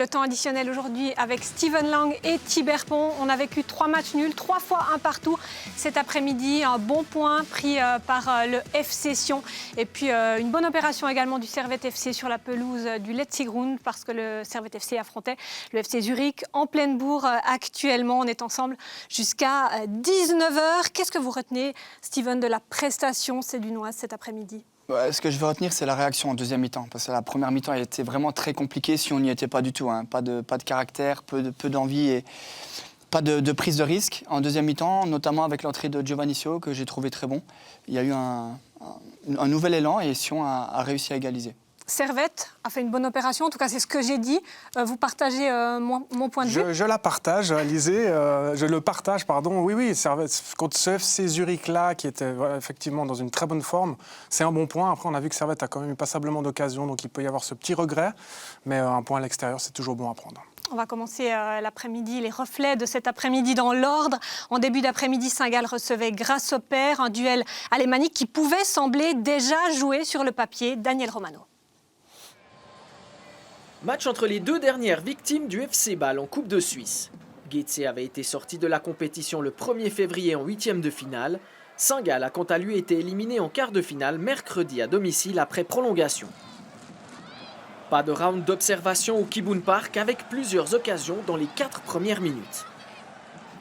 le temps additionnel aujourd'hui avec Steven Lang et Thibert Pont. On a vécu 3 matchs nuls, 3 fois un partout cet après-midi. Un bon point pris par le FC Sion. Et puis une bonne opération également du Servette FC sur la pelouse du Letzigrund parce que le Servette FC affrontait le FC Zurich en pleine bourre actuellement. On est ensemble jusqu'à 19h. Qu'est-ce que vous retenez, Steven, de la prestation sédunoise cet après-midi ? Ce que je veux retenir, c'est la réaction en deuxième mi-temps. Parce que la première mi-temps, elle était vraiment très compliquée si on n'y était pas du tout. Pas de caractère, peu d'envie et pas de prise de risque. En deuxième mi-temps, notamment avec l'entrée de Giovanni Sio, que j'ai trouvé très bon, il y a eu un nouvel élan et Sion a réussi à égaliser. Servette a fait une bonne opération, en tout cas c'est ce que j'ai dit. Vous partagez mon point de vue ? Je la partage, Alizé, je le partage, pardon. Oui, Servette, contre ce FC Zurich-là, qui était effectivement dans une très bonne forme, c'est un bon point. Après, on a vu que Servette a quand même eu passablement d'occasions, donc il peut y avoir ce petit regret. Mais un point à l'extérieur, c'est toujours bon à prendre. On va commencer l'après-midi, les reflets de cet après-midi dans l'ordre. En début d'après-midi, Saint-Gall recevait Grasshopper, un duel alémanique qui pouvait sembler déjà joué sur le papier. Daniel Romano. Match entre les deux dernières victimes du FC Bâle en Coupe de Suisse. Getse avait été sorti de la compétition le 1er février en 8e de finale. Saint-Gall a quant à lui été éliminé en quart de finale mercredi à domicile après prolongation. Pas de round d'observation au Kibun Park avec plusieurs occasions dans les 4 premières minutes.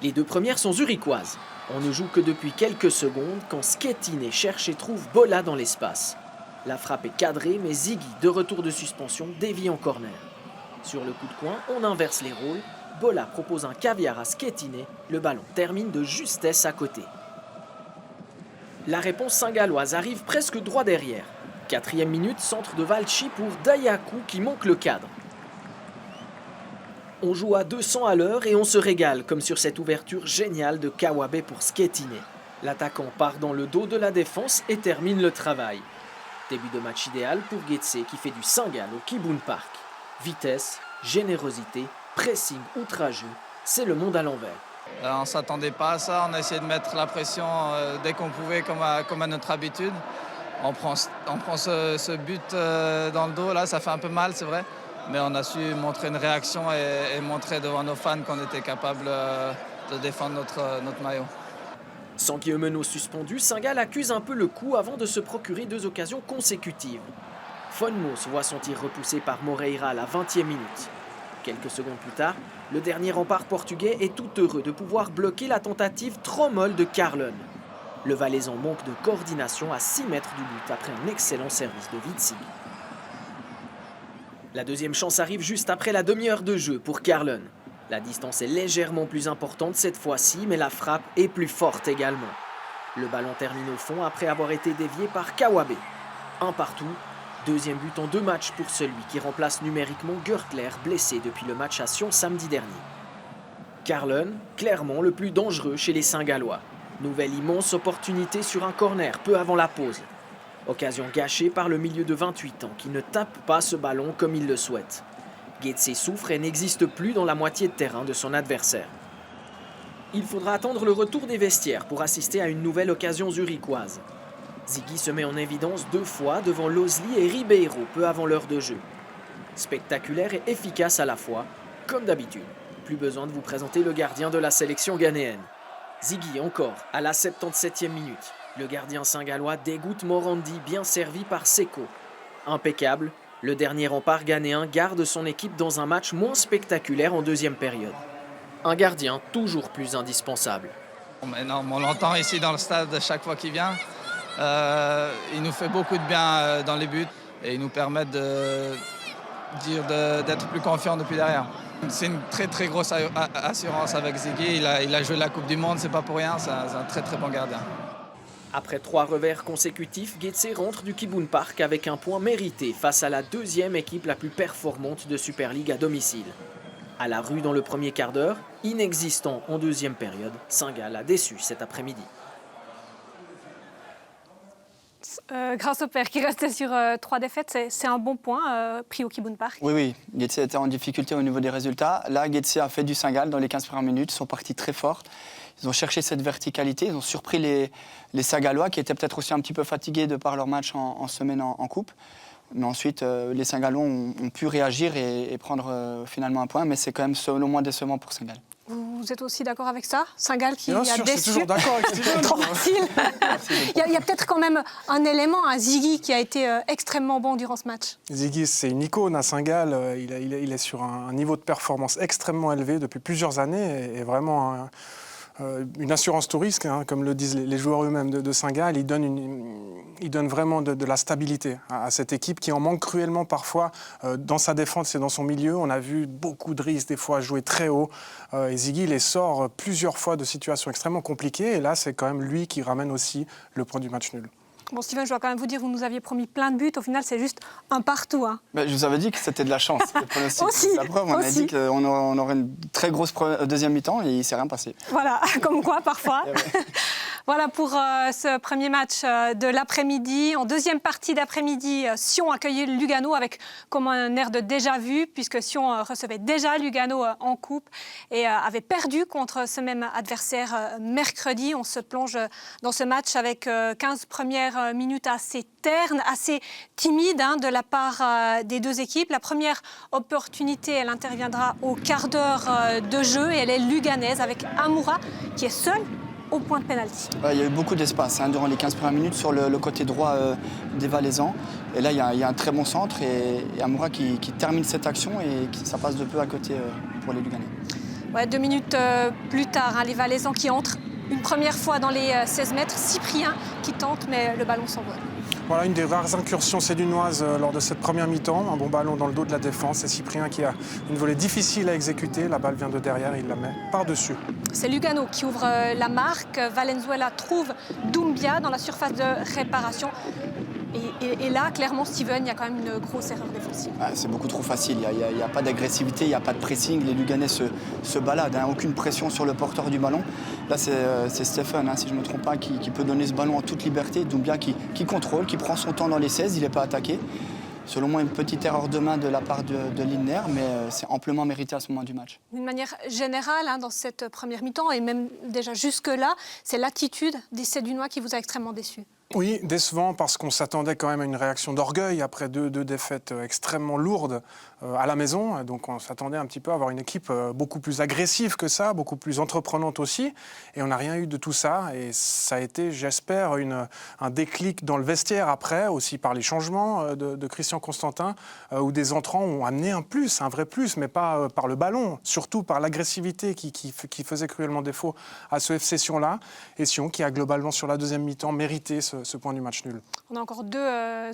Les 2 premières sont zurichoises. On ne joue que depuis quelques secondes quand Schettine cherche et trouve Bola dans l'espace. La frappe est cadrée, mais Ziggy, de retour de suspension, dévie en corner. Sur le coup de coin, on inverse les rôles. Bola propose un caviar à Schettine. Le ballon termine de justesse à côté. La réponse saint-galloise arrive presque droit derrière. 4e minute, centre de Valchi pour Dayaku qui manque le cadre. On joue à 200 à l'heure et on se régale, comme sur cette ouverture géniale de Kawabe pour Schettine. L'attaquant part dans le dos de la défense et termine le travail. Début de match idéal pour Getse qui fait du Saint-Gall au Kibun Park. Vitesse, générosité, pressing outrageux, c'est le monde à l'envers. On ne s'attendait pas à ça, on a essayé de mettre la pression dès qu'on pouvait comme à notre habitude. On prend ce but dans le dos, là ça fait un peu mal c'est vrai, mais on a su montrer une réaction et montrer devant nos fans qu'on était capable de défendre notre maillot. Sans Guillemenot suspendu, Saint-Gall accuse un peu le coup avant de se procurer 2 occasions consécutives. Fonmos voit son tir repoussé par Moreira à la 20e minute. Quelques secondes plus tard, le dernier rempart portugais est tout heureux de pouvoir bloquer la tentative trop molle de Carlon. Le Valaisan manque de coordination à 6 mètres du but après un excellent service de Witzig. La deuxième chance arrive juste après la demi-heure de jeu pour Carlon. La distance est légèrement plus importante cette fois-ci, mais la frappe est plus forte également. Le ballon termine au fond après avoir été dévié par Kawabe. 1 partout, 2e but en 2 matchs pour celui qui remplace numériquement Görtler, blessé depuis le match à Sion samedi dernier. Carlon, clairement le plus dangereux chez les Saint-Gallois. Nouvelle immense opportunité sur un corner peu avant la pause. Occasion gâchée par le milieu de 28 ans qui ne tape pas ce ballon comme il le souhaite. Getse souffre et n'existe plus dans la moitié de terrain de son adversaire. Il faudra attendre le retour des vestiaires pour assister à une nouvelle occasion zurichoise. Ziggy se met en évidence 2 fois devant Losli et Ribeiro peu avant l'heure de jeu. Spectaculaire et efficace à la fois, comme d'habitude. Plus besoin de vous présenter le gardien de la sélection ghanéenne. Ziggy encore, à la 77e minute. Le gardien saint-gallois dégoûte Morandi, bien servi par Seko. Impeccable. Le dernier rempart ghanéen garde son équipe dans un match moins spectaculaire en 2e période. Un gardien toujours plus indispensable. On l'entend ici dans le stade chaque fois qu'il vient. Il nous fait beaucoup de bien dans les buts et il nous permet d'être plus confiants depuis derrière. C'est une très très grosse assurance avec Ziggy. Il a joué la Coupe du Monde, c'est pas pour rien, c'est un très très bon gardien. Après 3 revers consécutifs, Getse rentre du Kibun Park avec un point mérité face à la 2e équipe la plus performante de Super League à domicile. À la rue dans le premier quart d'heure, inexistant en 2e période, Saint-Gall a déçu cet après-midi. Grasshopper qui restait sur 3 défaites, c'est un bon point pris au Kibun Park. Oui, Getse était en difficulté au niveau des résultats. Là, Getse a fait du Saint-Gall dans les 15 premières minutes, ils sont partis très fort. Ils ont cherché cette verticalité, ils ont surpris les Saint-Gallois qui étaient peut-être aussi un petit peu fatigués de par leur match en semaine en coupe. Mais ensuite, les Saint-Gallois ont pu réagir et prendre finalement un point. Mais c'est quand même selon moi décevant pour Saint-Gall. Vous êtes aussi d'accord avec ça? Saint-Gall qui Bien a sûr, déçu. je suis toujours d'accord avec Steven. Trop facile. Il y a peut-être quand même un élément, un Ziggy, qui a été extrêmement bon durant ce match. Ziggy, c'est une icône à Saint-Gall. Il est sur un niveau de performance extrêmement élevé depuis plusieurs années et vraiment une assurance tout risque, hein, comme le disent les joueurs eux-mêmes de Saint-Gall. Il donne vraiment de la stabilité à cette équipe qui en manque cruellement parfois dans sa défense et dans son milieu. On a vu beaucoup de risques des fois jouer très haut. Et Ziggy les sort plusieurs fois de situations extrêmement compliquées. Et là, c'est quand même lui qui ramène aussi le point du match nul. Bon, Steven, je dois quand même vous dire, vous nous aviez promis plein de buts. Au final, c'est juste un partout. Hein. Ben, je vous avais dit que c'était de la chance. Aussi, la preuve, on a dit qu'on aurait une très grosse deuxième mi-temps et il ne s'est rien passé. Voilà, comme quoi parfois. Voilà pour ce premier match de l'après-midi. En deuxième partie d'après-midi, Sion accueillait Lugano avec comme un air de déjà-vu, puisque Sion recevait déjà Lugano en coupe et avait perdu contre ce même adversaire mercredi. On se plonge dans ce match avec 15 premières minutes assez ternes, assez timides de la part des deux équipes. La première opportunité, elle interviendra au quart d'heure de jeu et elle est luganaise avec Amoura qui est seul au point de pénalty. Il y a eu beaucoup d'espace durant les 15 premières minutes sur le côté droit des Valaisans. Et là, il y a un très bon centre et Amoura qui termine cette action et ça passe de peu à côté pour les Luganais. Ouais, 2 minutes plus tard, les Valaisans qui entrent une première fois dans les 16 mètres. Cyprien qui tente, mais le ballon s'envole. Voilà une des rares incursions sédunoises lors de cette première mi-temps. Un bon ballon dans le dos de la défense. C'est Cyprien qui a une volée difficile à exécuter. La balle vient de derrière, il la met par-dessus. C'est Lugano qui ouvre la marque. Valenzuela trouve Doumbia dans la surface de réparation. Et là, clairement, Steven, il y a quand même une grosse erreur défensive. C'est beaucoup trop facile. Il n'y a pas d'agressivité, il n'y a pas de pressing. Les Luganais se baladent. Aucune pression sur le porteur du ballon. Là, c'est Stephen, si je ne me trompe pas, qui peut donner ce ballon en toute liberté. Doumbia qui contrôle, qui prend son temps dans les 16. Il n'est pas attaqué. Selon moi, une petite erreur de main de la part de Lindner, mais c'est amplement mérité à ce moment du match. D'une manière générale, dans cette première mi-temps, et même déjà jusque-là, c'est l'attitude des Sédunois qui vous a extrêmement déçu. Oui, décevant parce qu'on s'attendait quand même à une réaction d'orgueil après deux défaites extrêmement lourdes à la maison. Donc on s'attendait un petit peu à avoir une équipe beaucoup plus agressive que ça, beaucoup plus entreprenante aussi. Et on n'a rien eu de tout ça. Et ça a été, j'espère, un déclic dans le vestiaire après, aussi par les changements de Christian Constantin, où des entrants ont amené un plus, un vrai plus, mais pas par le ballon, surtout par l'agressivité qui faisait cruellement défaut à ce FC Sion-là. Et Sion qui a globalement sur la deuxième mi-temps mérité ce point du match nul. On a encore 2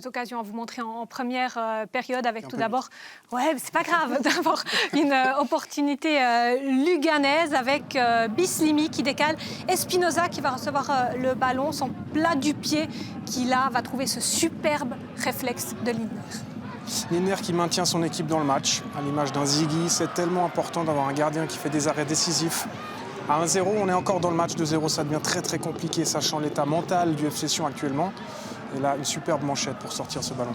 occasions à vous montrer en première période avec tout d'abord, c'est pas grave, d'abord une opportunité luganaise avec Bislimi qui décale, Espinoza qui va recevoir le ballon, son plat du pied qui là va trouver ce superbe réflexe de Lindner. Lindner qui maintient son équipe dans le match, à l'image d'un Ziggy. C'est tellement important d'avoir un gardien qui fait des arrêts décisifs. À 1-0, on est encore dans le match. 2-0, ça devient très très compliqué, sachant l'état mental du FC Sion actuellement. Et là, une superbe manchette pour sortir ce ballon.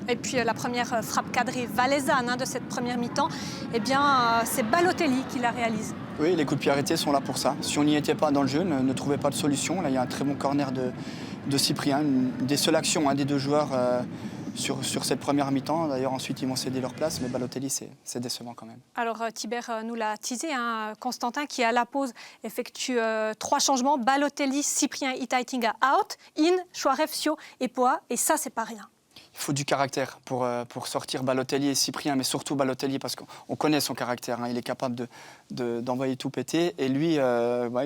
Et puis la première frappe cadrée valaisanne de cette première mi-temps, c'est Balotelli qui la réalise. Oui, les coups de pied arrêtés sont là pour ça. Si on n'y était pas dans le jeu, ne trouvait pas de solution. Là, il y a un très bon corner de Cyprien, une des seules actions des deux joueurs sur cette première mi-temps. D'ailleurs, ensuite, ils vont céder leur place, mais Balotelli, c'est décevant quand même. Alors, Tibert nous l'a teasé, Constantin, qui à la pause effectue 3 changements. Balotelli, Cyprien, Itaitinga out, In, Chouaref, Sio et Poa. Et ça, c'est pas rien. Il faut du caractère pour sortir Balotelli et Cyprien, mais surtout Balotelli, parce qu'on connaît son caractère. Il est capable d'envoyer tout péter. Et lui,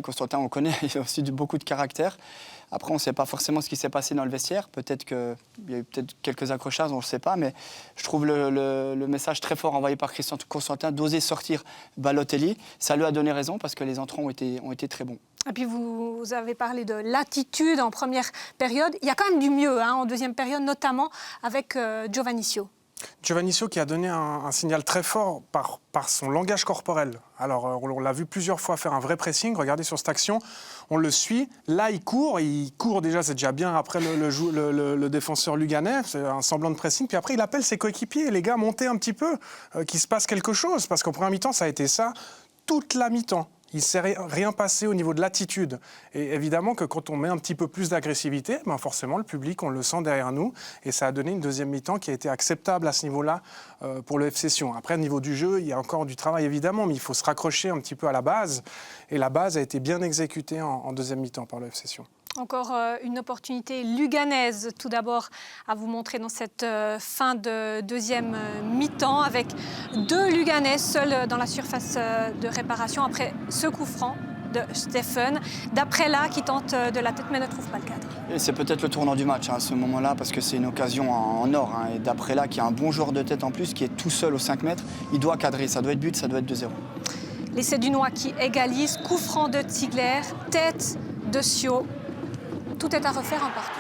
Constantin, on connaît, il a aussi beaucoup de caractère. Après, on ne sait pas forcément ce qui s'est passé dans le vestiaire. Peut-être qu'il y a eu quelques accrochages, on ne le sait pas. Mais je trouve le message très fort envoyé par Christian Constantin d'oser sortir Balotelli. Ça lui a donné raison parce que les entrants ont été très bons. Et puis vous avez parlé de l'attitude en première période. Il y a quand même du mieux en deuxième période, notamment avec Giovannisio. Giovannisio qui a donné un signal très fort par son langage corporel. Alors, on l'a vu plusieurs fois faire un vrai pressing. Regardez sur cette action, on le suit. Là, il court déjà, c'est déjà bien après le défenseur luganais. C'est un semblant de pressing. Puis après, il appelle ses coéquipiers. Les gars, montez un petit peu, qu'il se passe quelque chose. Parce qu'en première mi-temps, ça a été ça toute la mi-temps. il ne s'est rien passé au niveau de l'attitude. Et évidemment que quand on met un petit peu plus d'agressivité, ben forcément le public, on le sent derrière nous. Et ça a donné une deuxième mi-temps qui a été acceptable à ce niveau-là pour le FC Sion. Après, au niveau du jeu, il y a encore du travail évidemment, mais il faut se raccrocher un petit peu à la base. Et la base a été bien exécutée en deuxième mi-temps par le FC Sion. Encore une opportunité luganaise, tout d'abord, à vous montrer dans cette fin de deuxième mi-temps, avec 2 Luganais seuls dans la surface de réparation après ce coup franc de Stephen. D'après là, qui tente de la tête mais ne trouve pas le cadre. Et c'est peut-être le tournant du match à ce moment-là, parce que c'est une occasion en or. Et d'après là, qui a un bon joueur de tête en plus, qui est tout seul aux 5 mètres, il doit cadrer. Ça doit être but, ça doit être 2-0. L'essai dunois qui égalise, coup franc de Ziegler, tête de Sio. Tout est à refaire un partout.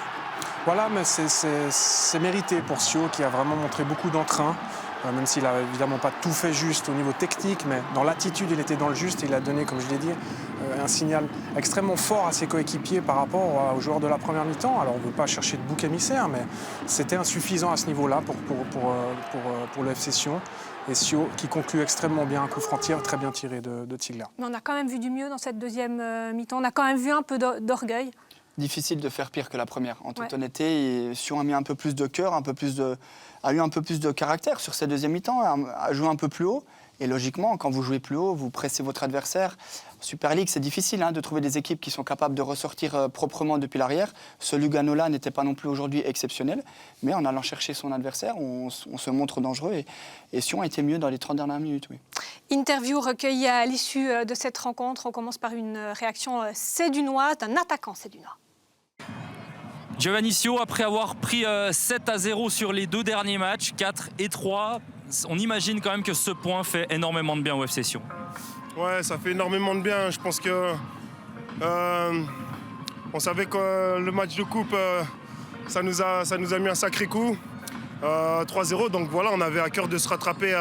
Voilà, mais c'est mérité pour Sio qui a vraiment montré beaucoup d'entrain, même s'il n'a évidemment pas tout fait juste au niveau technique, mais dans l'attitude, il était dans le juste et il a donné, comme je l'ai dit, un signal extrêmement fort à ses coéquipiers par rapport aux joueurs de la première mi-temps. Alors on ne veut pas chercher de bouc émissaire, mais c'était insuffisant à ce niveau-là pour le FC Sion. Et Sio qui conclut extrêmement bien, un coup franc très bien tiré de Ziegler. Mais on a quand même vu du mieux dans cette deuxième mi-temps. On a quand même vu un peu d'orgueil. Difficile de faire pire que la première, en toute honnêteté. Et Sion a mis un peu plus de cœur, a eu un peu plus de caractère sur cette deuxième mi-temps, a joué un peu plus haut. Et logiquement, quand vous jouez plus haut, vous pressez votre adversaire. En Super League, c'est difficile de trouver des équipes qui sont capables de ressortir proprement depuis l'arrière. Ce Lugano-là n'était pas non plus aujourd'hui exceptionnel. Mais en allant chercher son adversaire, on se montre dangereux. Et Sion a été mieux dans les 30 dernières minutes. Oui. Interview recueillie à l'issue de cette rencontre. On commence par une réaction sédunoise d'un attaquant sédunois. Giovanni Sio, après avoir pris 7-0 sur les 2 derniers matchs, 4 et 3, on imagine quand même que ce point fait énormément de bien au FC Sion. Ouais, ça fait énormément de bien. Je pense que on savait que le match de coupe, ça nous a mis un sacré coup. 3-0, donc voilà, on avait à cœur de se rattraper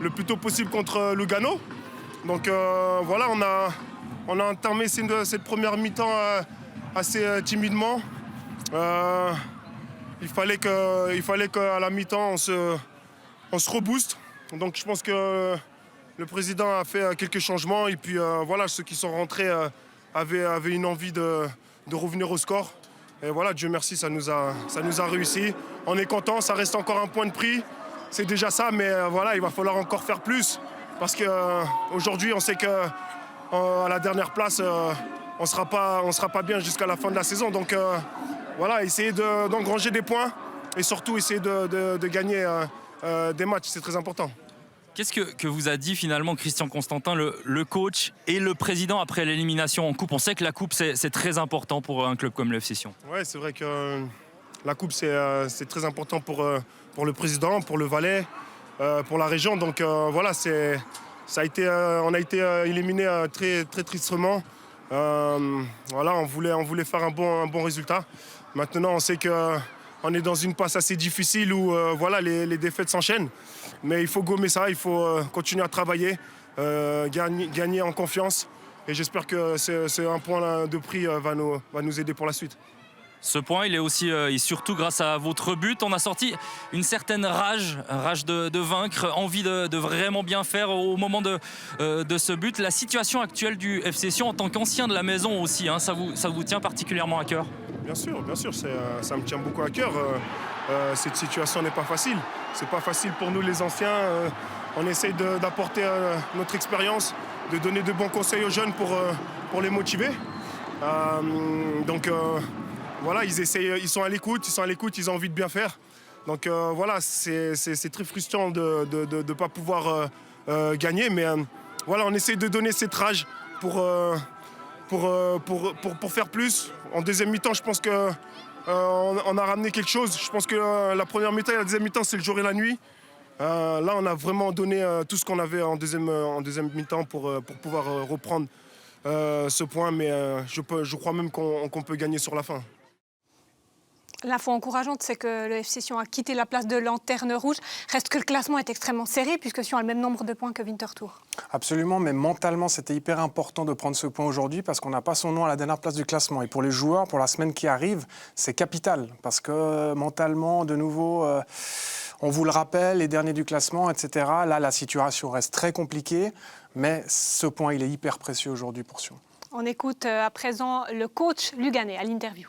le plus tôt possible contre Lugano. Donc voilà, on a entamé cette première mi-temps assez timidement. Il fallait qu'à la mi-temps, on se rebooste. Donc je pense que le président a fait quelques changements. Et puis voilà, ceux qui sont rentrés avaient une envie de revenir au score. Et voilà, Dieu merci, ça nous a réussi. On est content, ça reste encore un point de prix. C'est déjà ça, mais voilà, il va falloir encore faire plus. Parce qu'aujourd'hui, on sait qu'à la dernière place, on sera pas bien jusqu'à la fin de la saison. Donc voilà, essayer d'engranger des points et surtout essayer de gagner des matchs, c'est très important. Qu'est-ce que vous a dit finalement Christian Constantin, le coach et le président après l'élimination en coupe? On sait que la coupe, c'est très important pour un club comme le FC Sion. Oui, c'est vrai que la coupe, c'est très important pour le président, pour le Valais, pour la région. Donc voilà, on a été éliminé très, très tristement. Voilà, on voulait faire un bon résultat. Maintenant, on sait qu'on est dans une passe assez difficile où voilà, les défaites s'enchaînent. Mais il faut gommer ça, il faut continuer à travailler, gagner en confiance. Et j'espère que c'est un point de prix va nous aider pour la suite. Ce point, il est aussi et surtout grâce à votre but. On a sorti une certaine rage de vaincre, envie de vraiment bien faire au moment de ce but. La situation actuelle du FC Sion en tant qu'ancien de la maison aussi, ça vous tient particulièrement à cœur? Bien sûr, ça me tient beaucoup à cœur. Cette situation n'est pas facile. C'est pas facile pour nous les anciens. On essaye d'apporter notre expérience, de donner de bons conseils aux jeunes pour les motiver. Donc voilà, ils sont à l'écoute, ils ont envie de bien faire. Donc voilà, c'est très frustrant de ne pas pouvoir gagner. Mais voilà, on essaie de donner cette rage pour faire plus. En deuxième mi-temps, je pense qu'on a ramené quelque chose. Je pense que la première mi-temps et la deuxième mi-temps, c'est le jour et la nuit. Là, on a vraiment donné tout ce qu'on avait en deuxième mi-temps pour pouvoir reprendre ce point. Mais je crois même qu'on peut gagner sur la fin. L'info encourageante, c'est que le FC Sion a quitté la place de lanterne rouge. Reste que le classement est extrêmement serré puisque Sion a le même nombre de points que Winterthur. Absolument, mais mentalement, c'était hyper important de prendre ce point aujourd'hui parce qu'on n'a pas son nom à la dernière place du classement. Et pour les joueurs, pour la semaine qui arrive, c'est capital parce que mentalement, de nouveau, on vous le rappelle, les derniers du classement, etc. Là, la situation reste très compliquée. Mais ce point, il est hyper précieux aujourd'hui pour Sion. On écoute à présent le coach luganais à l'interview.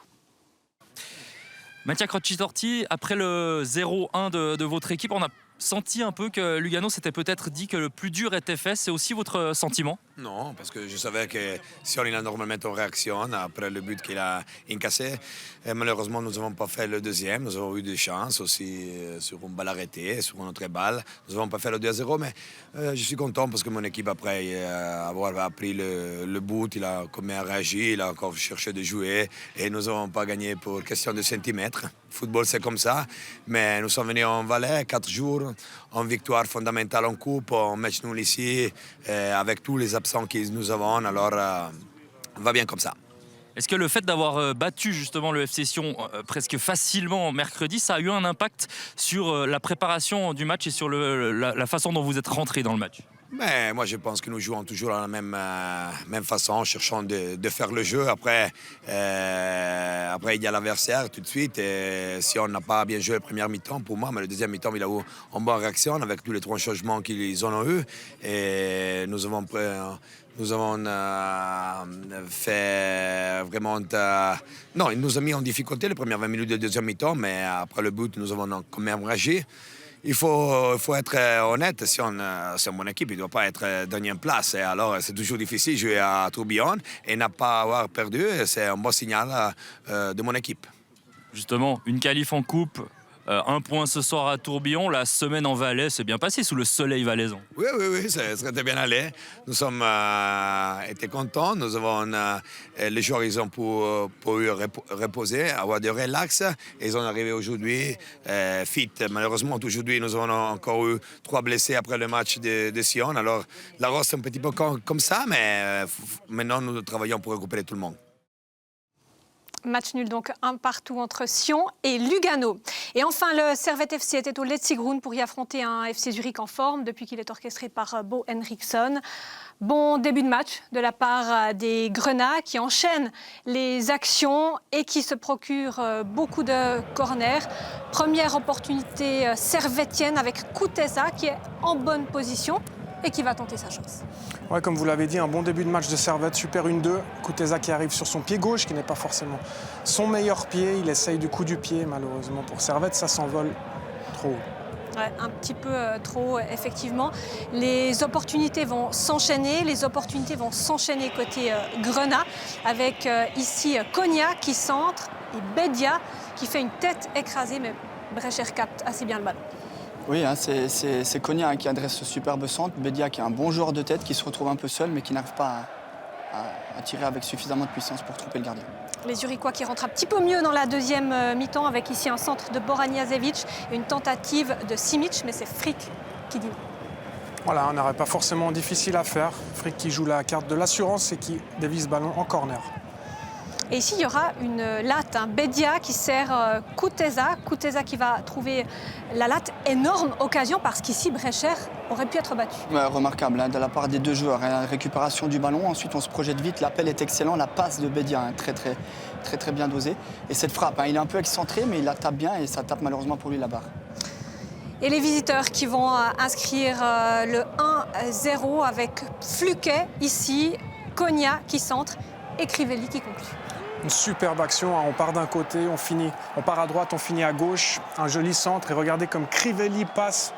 Mattia Crocci-Torti, après le 0-1 de votre équipe, on a senti un peu que Lugano s'était peut-être dit que le plus dur était fait. C'est aussi votre sentiment? Non, parce que je savais que si on a normalement en réaction après le but qu'il a incassé, et malheureusement nous n'avons pas fait le deuxième. Nous avons eu des chances aussi sur une balle arrêtée, sur une autre balle. Nous n'avons pas fait le 2-0, mais je suis content parce que mon équipe, après avoir pris le but, il a comme réagi, il a encore cherché de jouer et nous n'avons pas gagné pour question de centimètres. Le football, c'est comme ça, mais nous sommes venus en Valais 4 jours, en victoire fondamentale en coupe, en match nul ici, avec tous les absents que nous avons, alors on va bien comme ça. Est-ce que le fait d'avoir battu justement le FC Sion presque facilement mercredi, ça a eu un impact sur la préparation du match et sur la façon dont vous êtes rentré dans le match? Mais moi, je pense que nous jouons toujours à la même façon, en cherchant de faire le jeu. Après, il y a l'adversaire tout de suite. Et si on n'a pas bien joué le premier mi-temps, pour moi, mais le deuxième mi-temps, il a eu une bonne réaction avec tous les 3 changements qu'ils ont eu. Et nous avons fait vraiment... Non, il nous a mis en difficulté les premières 20 minutes du deuxième mi-temps, mais après le but, nous avons quand même réagi. Il faut être honnête, si on mon équipe, il ne doit pas être dernière place. Et alors, c'est toujours difficile de jouer à Tourbillon et ne pas avoir perdu. C'est un bon signal de mon équipe. Justement, une qualif en coupe, 1 point ce soir à Tourbillon. La semaine en Valais s'est bien passée sous le soleil valaisan. Oui, ça serait bien allé. Nous sommes été contents. Nous avons les joueurs, ils ont pu reposer, avoir du relax. Ils sont arrivés aujourd'hui fit. Malheureusement, aujourd'hui, nous avons encore eu 3 blessés après le match de Sion. Alors, la roste est un petit peu comme ça, mais maintenant, nous travaillons pour récupérer tout le monde. Match nul donc 1-1 entre Sion et Lugano. Et enfin, le Servette FC était au Letzigrund pour y affronter un FC Zurich en forme depuis qu'il est orchestré par Bo Henriksson. Bon début de match de la part des Grenats qui enchaînent les actions et qui se procurent beaucoup de corners. Première opportunité servettienne avec Kuteza qui est en bonne position et qui va tenter sa chance. Ouais, comme vous l'avez dit, un bon début de match de Servette, super 1-2. Kuteza qui arrive sur son pied gauche, qui n'est pas forcément son meilleur pied. Il essaye du coup du pied, malheureusement. Pour Servette, ça s'envole trop haut. Ouais, un petit peu trop, effectivement. Les opportunités vont s'enchaîner. Côté Grenat, avec ici Konya qui centre et Bedia qui fait une tête écrasée, mais Brecher capte assez bien le ballon. Oui, hein, c'est Konya qui adresse ce superbe centre. Bedia qui est un bon joueur de tête, qui se retrouve un peu seul, mais qui n'arrive pas à tirer avec suffisamment de puissance pour tromper le gardien. Les Zurichois qui rentrent un petit peu mieux dans la deuxième mi-temps, avec ici un centre de Boran Jazevic et une tentative de Simic, mais c'est Frick qui dit non. Voilà, un arrêt pas forcément difficile à faire. Frick qui joue la carte de l'assurance et qui dévie ce ballon en corner. Et ici, il y aura une latte, un Bedia qui sert Kuteza. Kuteza qui va trouver la latte. Énorme occasion parce qu'ici, Brecher aurait pu être battu. Ouais, remarquable hein, de la part des 2 joueurs. Hein, récupération du ballon, ensuite on se projette vite. L'appel est excellent, la passe de Bedia, hein, très bien dosée. Et cette frappe, hein, il est un peu excentré, mais il la tape bien et ça tape malheureusement pour lui la barre. Et les visiteurs qui vont inscrire le 1-0 avec Fluquet ici, Konya qui centre et Crivelli qui conclut. Une superbe action, hein. On part d'un côté, on part à droite, on finit à gauche. Un joli centre et regardez comme Crivelli passe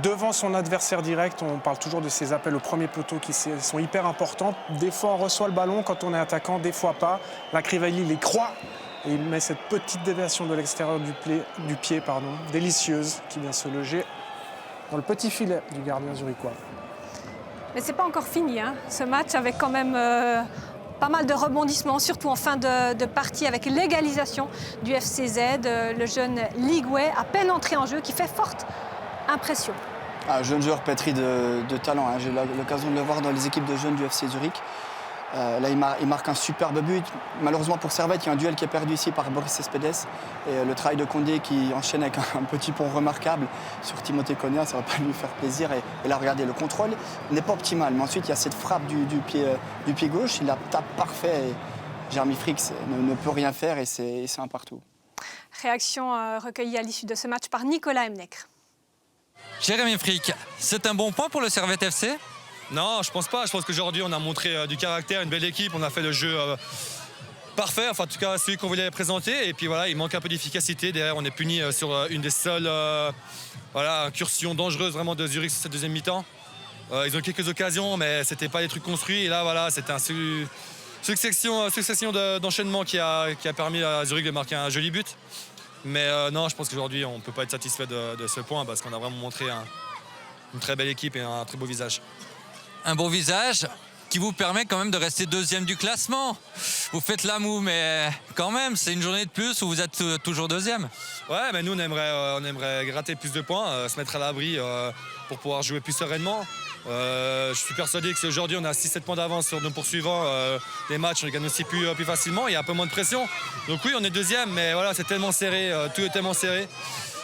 devant son adversaire direct. On parle toujours de ces appels au premier poteau qui sont hyper importants. Des fois on reçoit le ballon quand on est attaquant, des fois pas. Là Crivelli les croit et il met cette petite déviation de l'extérieur du pied, délicieuse, qui vient se loger dans le petit filet du gardien zurichois. Mais c'est pas encore fini, hein, ce match avec quand même... pas mal de rebondissements, surtout en fin de partie avec l'égalisation du FCZ. Le jeune Ligouet, à peine entré en jeu, qui fait forte impression. Un jeune joueur pétri de talent. Hein. J'ai eu l'occasion de le voir dans les équipes de jeunes du FC Zurich. Là, il marque un superbe but. Malheureusement pour Servette, il y a un duel qui est perdu ici par Boris Cespedes. Et le travail de Condé qui enchaîne avec un petit pont remarquable sur Timothée Konya, ça ne va pas lui faire plaisir. Et là, regardez, le contrôle n'est pas optimal. Mais ensuite, il y a cette frappe du pied gauche. Il la tape parfait. Et Jérémy Frick ne peut rien faire et c'est un partout. Réaction recueillie à l'issue de ce match par Nicolas Emnecker. Jérémy Frick, c'est un bon point pour le Servette FC ? Non, je pense pas. Je pense qu'aujourd'hui, on a montré du caractère, une belle équipe. On a fait le jeu parfait, enfin en tout cas celui qu'on voulait présenter. Et puis voilà, il manque un peu d'efficacité. Derrière, on est puni sur une des seules incursions dangereuses vraiment de Zurich sur cette deuxième mi-temps. Ils ont eu quelques occasions, mais c'était pas des trucs construits. Et là, voilà, c'était une succession d'enchaînements qui a permis à Zurich de marquer un joli but. Mais non, je pense qu'aujourd'hui, on ne peut pas être satisfait de ce point parce qu'on a vraiment montré une très belle équipe et un très beau visage. Un beau visage qui vous permet quand même de rester deuxième du classement. Vous faites la moue, mais quand même, c'est une journée de plus où vous êtes toujours deuxième. Ouais, mais nous, on aimerait gratter plus de points, se mettre à l'abri pour pouvoir jouer plus sereinement. Je suis persuadé que aujourd'hui, on a 6-7 points d'avance sur nos poursuivants. Les matchs, on les gagne aussi plus facilement. Il y a un peu moins de pression. Donc oui, on est deuxième, mais voilà, c'est tellement serré, tout est tellement serré.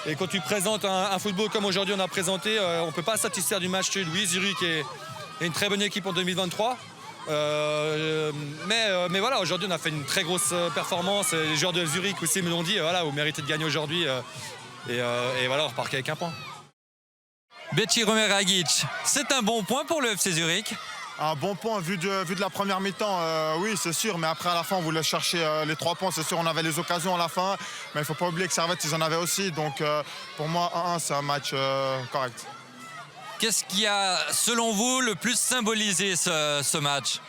Et quand tu présentes un football comme aujourd'hui on a présenté, on ne peut pas satisfaire du match nul. Oui, Zurich est une très bonne équipe en 2023. Mais voilà, aujourd'hui on a fait une très grosse performance. Les joueurs de Zurich aussi me l'ont dit, voilà, vous méritez de gagner aujourd'hui. Et voilà, on repart avec un point. Beci Romeragic, c'est un bon point pour le FC Zurich. Un bon point vu de la première mi-temps, oui c'est sûr, mais après à la fin on voulait chercher les 3 points, c'est sûr on avait les occasions à la fin, mais il ne faut pas oublier que Servette ils en avaient aussi, donc pour moi 1-1 c'est un match correct. Qu'est-ce qui a selon vous le plus symbolisé ce match ?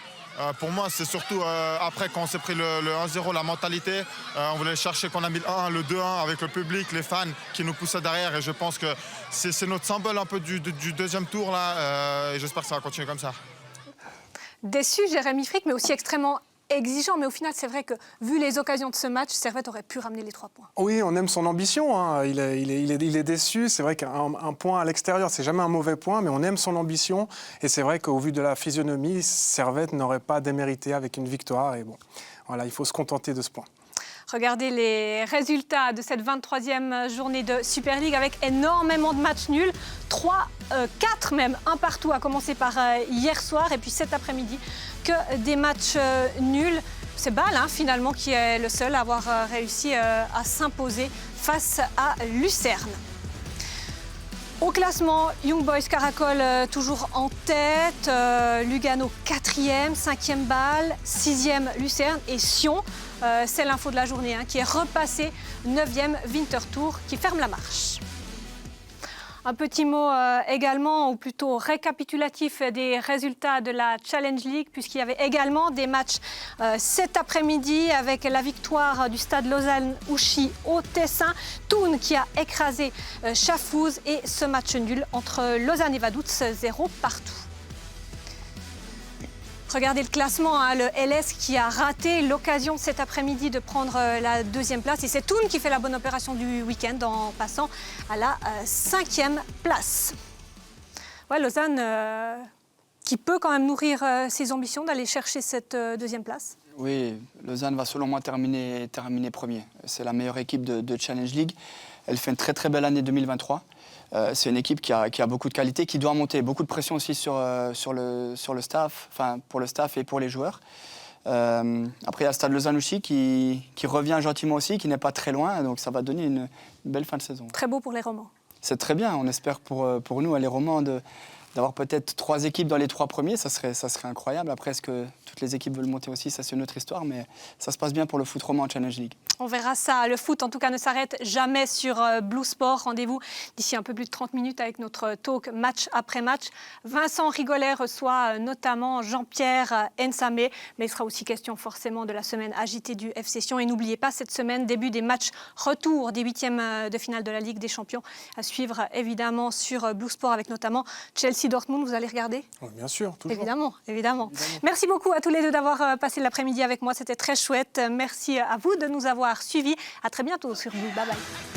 Pour moi c'est surtout après quand on s'est pris le 1-0, la mentalité, on voulait chercher qu'on a mis le 1-1, le 2-1 avec le public, les fans qui nous poussaient derrière et je pense que c'est notre symbole un peu du deuxième tour là et j'espère que ça va continuer comme ça. Déçu, Jérémy Frick, mais aussi extrêmement exigeant. Mais au final, c'est vrai que, vu les occasions de ce match, Servette aurait pu ramener les 3 points. Oui, on aime son ambition. Hein. Il est déçu. C'est vrai qu'un point à l'extérieur, c'est jamais un mauvais point, mais on aime son ambition. Et c'est vrai qu'au vu de la physionomie, Servette n'aurait pas démérité avec une victoire. Et bon, voilà, il faut se contenter de ce point. Regardez les résultats de cette 23e journée de Super League avec énormément de matchs nuls. 4 même, un partout, à commencer par hier soir. Et puis cet après-midi, que des matchs nuls. C'est Bâle, finalement, qui est le seul à avoir réussi à s'imposer face à Lucerne. Au classement, Young Boys Caracol toujours en tête, Lugano 4e, 5e Bâle, 6e Lucerne et Sion, c'est l'info de la journée, qui est repassé 9e Winterthur qui ferme la marche. Un petit mot également, ou plutôt récapitulatif des résultats de la Challenge League, puisqu'il y avait également des matchs cet après-midi avec la victoire du Stade Lausanne-Ouchy au Tessin, Thun qui a écrasé Schaffhouse et ce match nul entre Lausanne et Vaduz, 0 partout. Regardez le classement, le LS qui a raté l'occasion cet après-midi de prendre la 2e place. Et c'est Thun qui fait la bonne opération du week-end en passant à la 5e place. Ouais, Lausanne qui peut quand même nourrir ses ambitions d'aller chercher cette 2e place. Oui, Lausanne va selon moi terminer premier. C'est la meilleure équipe de Challenge League. Elle fait une très très belle année 2023. C'est une équipe qui a beaucoup de qualité, qui doit monter. Beaucoup de pression aussi sur le staff, enfin pour le staff et pour les joueurs. Après, il y a Stade Lausanne-Ouchy qui revient gentiment aussi, qui n'est pas très loin. Donc ça va donner une belle fin de saison. Très beau pour les Romans. C'est très bien. On espère pour nous, les Romans, d'avoir peut-être 3 équipes dans les 3 premiers. Ça serait incroyable. Après, est-ce que toutes les équipes veulent monter aussi? Ça, c'est une autre histoire. Mais ça se passe bien pour le foot roman en Challenge League. On verra ça. Le foot, en tout cas, ne s'arrête jamais sur Blue Sport. Rendez-vous d'ici un peu plus de 30 minutes avec notre talk match après match. Vincent Rigolet reçoit notamment Jean-Pierre Nsamé. Mais il sera aussi question forcément de la semaine agitée du FC Sion. Et n'oubliez pas, cette semaine, début des matchs retour des 8e de finale de la Ligue des Champions. À suivre évidemment sur Blue Sport avec notamment Chelsea-Dortmund. Vous allez regarder? Oui, bien sûr, toujours. Évidemment. Merci beaucoup à tous les deux d'avoir passé l'après-midi avec moi. C'était très chouette. Merci à vous de nous avoir suivis. À très bientôt sur Blue. Bye bye.